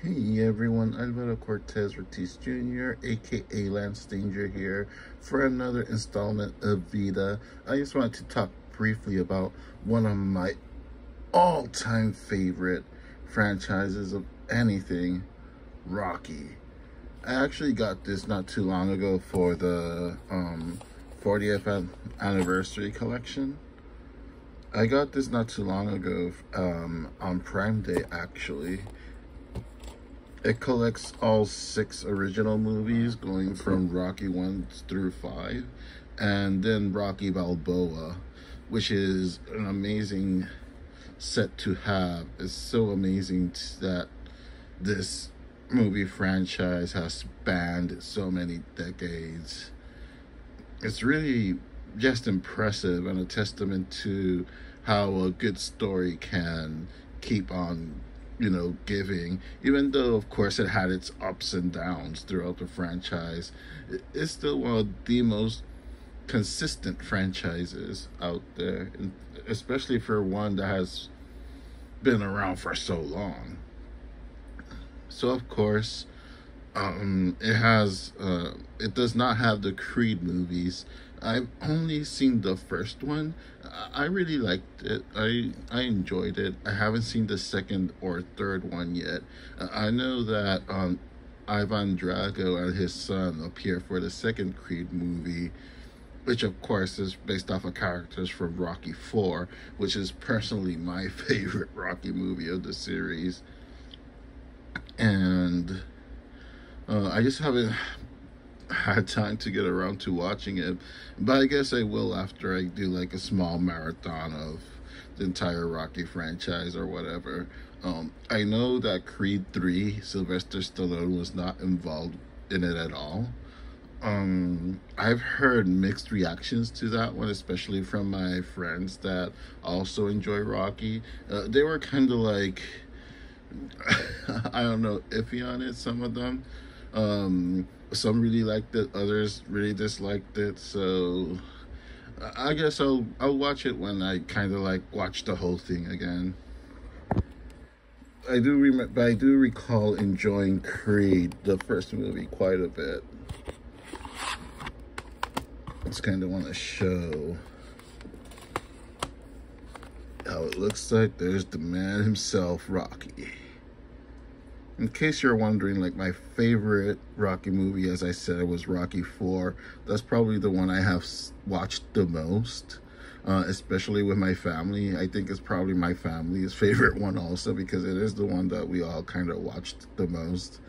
Hey everyone, Alvaro Cortez Ortiz Jr., aka Lance Danger here for another installment of VEDA. I just wanted to talk briefly about one of my all-time favorite franchises of anything, Rocky. I actually got this not too long ago for the 40th anniversary collection. I got this not too long ago on Prime Day actually. It collects all 6 original movies going from Rocky 1 through 5 and then Rocky Balboa, which is an amazing set to have. It's so amazing that this movie franchise has spanned so many decades. It's really just impressive and a testament to how a good story can keep on giving, even though of course it had its ups and downs throughout the franchise. It's still one of the most consistent franchises out there, especially for one that has been around for so long. So of course, it does not have the Creed movies. I've only seen the first one. I really liked it. I enjoyed it. I haven't seen the second or third one yet. I know that Ivan Drago and his son appear for the second Creed movie, which of course is based off of characters from Rocky 4, which is personally my favorite Rocky movie of the series. And I just haven't had time to get around to watching it, but I guess I will after I do like a small marathon of the entire Rocky franchise or whatever. I know that Creed 3, Sylvester Stallone was not involved in it at all. I've heard mixed reactions to that one, especially from my friends that also enjoy Rocky. They were kind of like, I don't know, iffy on it, some of them. Some really liked it, others really disliked it. So I guess I'll watch it when I kind of like watch the whole thing again. I do recall enjoying Creed, the first movie, quite a bit. I just kind of want to show how it looks like. There's the man himself, Rocky. In case you're wondering, like, my favorite Rocky movie, as I said, was Rocky 4. That's probably the one I have watched the most, especially with my family. I think it's probably my family's favorite one also, because it is the one that we all kind of watched the most.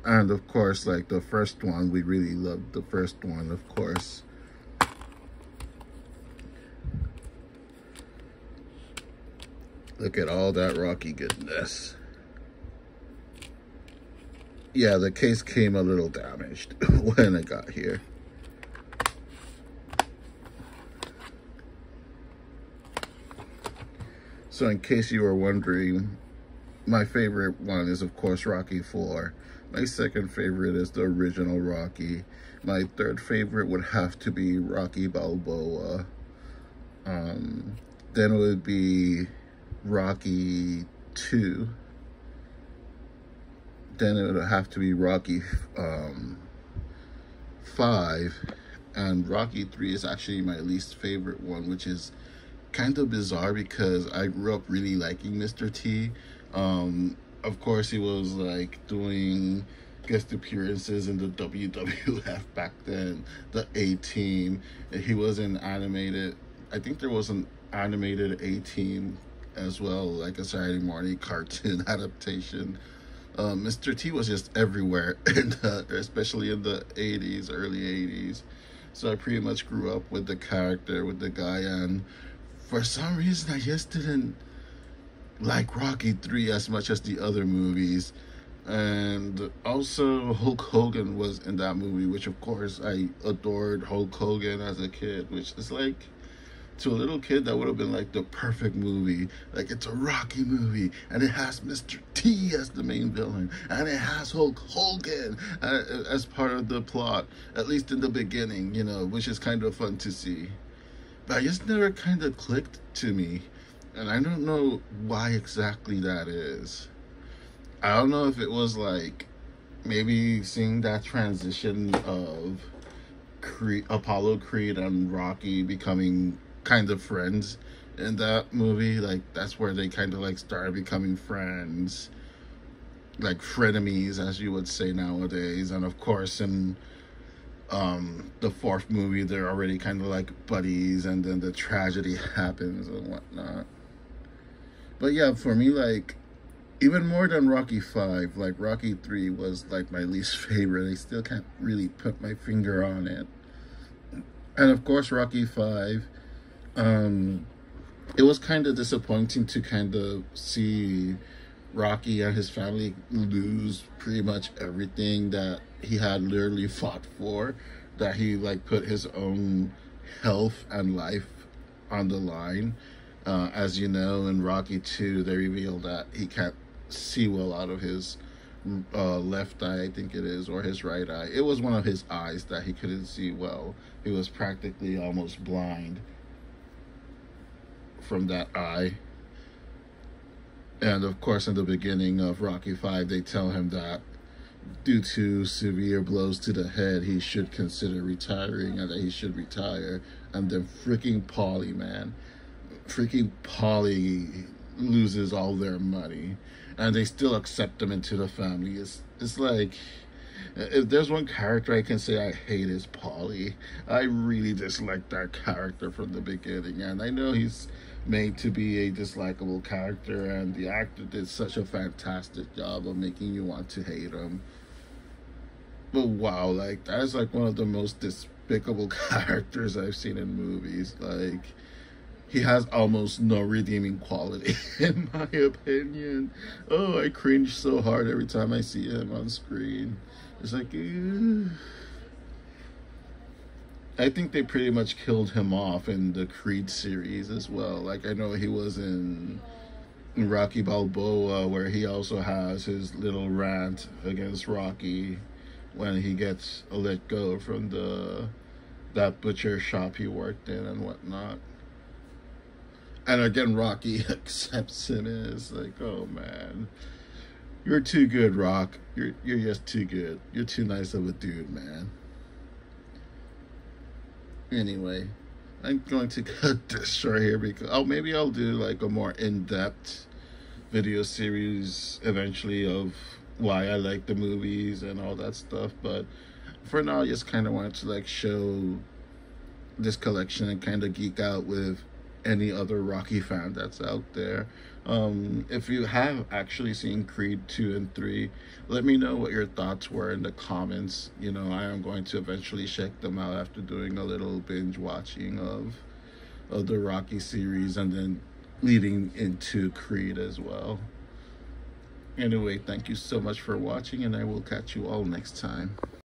And of course, like the first one, we really loved the first one, of course. Look at all that Rocky goodness. Yeah, the case came a little damaged when it got here. So in case you were wondering, my favorite one is of course Rocky 4. My second favorite is the original Rocky. My third favorite would have to be Rocky Balboa. Then it would be Rocky 2. Then it would have to be Rocky 5, and Rocky 3 is actually my least favorite one, which is kind of bizarre because I grew up really liking Mr. T. Of course, he was like doing guest appearances in the WWF back then, the A-Team. He was in animated, I think there was an animated A-Team as well, like a Saturday morning cartoon adaptation. Mr. T was just everywhere, especially in the 80s, early 80s. So I pretty much grew up with the character, with the guy, and for some reason I just didn't like Rocky 3 as much as the other movies. And also Hulk Hogan was in that movie, which of course I adored Hulk Hogan as a kid, which is like, to a little kid, that would have been like the perfect movie. Like, it's a Rocky movie, and it has Mr. T as the main villain, and it has Hulk Hogan as part of the plot, at least in the beginning, which is kind of fun to see. But I just never kind of clicked to me, and I don't know why exactly that is. I don't know if it was like maybe seeing that transition of Apollo Creed and Rocky becoming kind of friends in that movie. Like that's where they kind of like started becoming friends, like frenemies, as you would say nowadays. And of course, in the fourth movie, they're already kind of like buddies, and then the tragedy happens and whatnot. But yeah, for me, like even more than Rocky 5, like Rocky 3 was like my least favorite. I still can't really put my finger on it. And of course, Rocky 5, it was kind of disappointing to kind of see Rocky and his family lose pretty much everything that he had literally fought for, that he like put his own health and life on the line. As you know, in Rocky 2, they revealed that he can't see well out of his left eye, I think it is, or his right eye. It was one of his eyes that he couldn't see well. He was practically almost blind from that eye. And of course, in the beginning of Rocky 5, they tell him that due to severe blows to the head, he should consider retiring and that he should retire. And then freaking Paulie, man. Freaking Paulie loses all their money. And they still accept him into the family. It's like, if there's one character I can say I hate, is Paulie. I really dislike that character from the beginning. And I know he's made to be a dislikable character, and the actor did such a fantastic job of making you want to hate him. But wow, like that is like one of the most despicable characters I've seen in movies. Like he has almost no redeeming quality in my opinion. Oh, I cringe so hard every time I see him on screen. It's like, ew. I think they pretty much killed him off in the Creed series as well. Like, I know he was in Rocky Balboa, where he also has his little rant against Rocky when he gets let go from that butcher shop he worked in and whatnot. And again, Rocky accepts him, and it's like, oh man, you're too good, Rock. You're just too good. You're too nice of a dude, man. Anyway, I'm going to cut this short here because maybe I'll do like a more in-depth video series eventually of why I like the movies and all that stuff. But for now, I just kind of wanted to like show this collection and kind of geek out with any other Rocky fan that's out there. If you have actually seen Creed 2 and 3, let me know what your thoughts were in the comments. You know, I am going to eventually check them out after doing a little binge watching of the Rocky series, and then leading into Creed as well. Anyway, thank you so much for watching, and I will catch you all next time.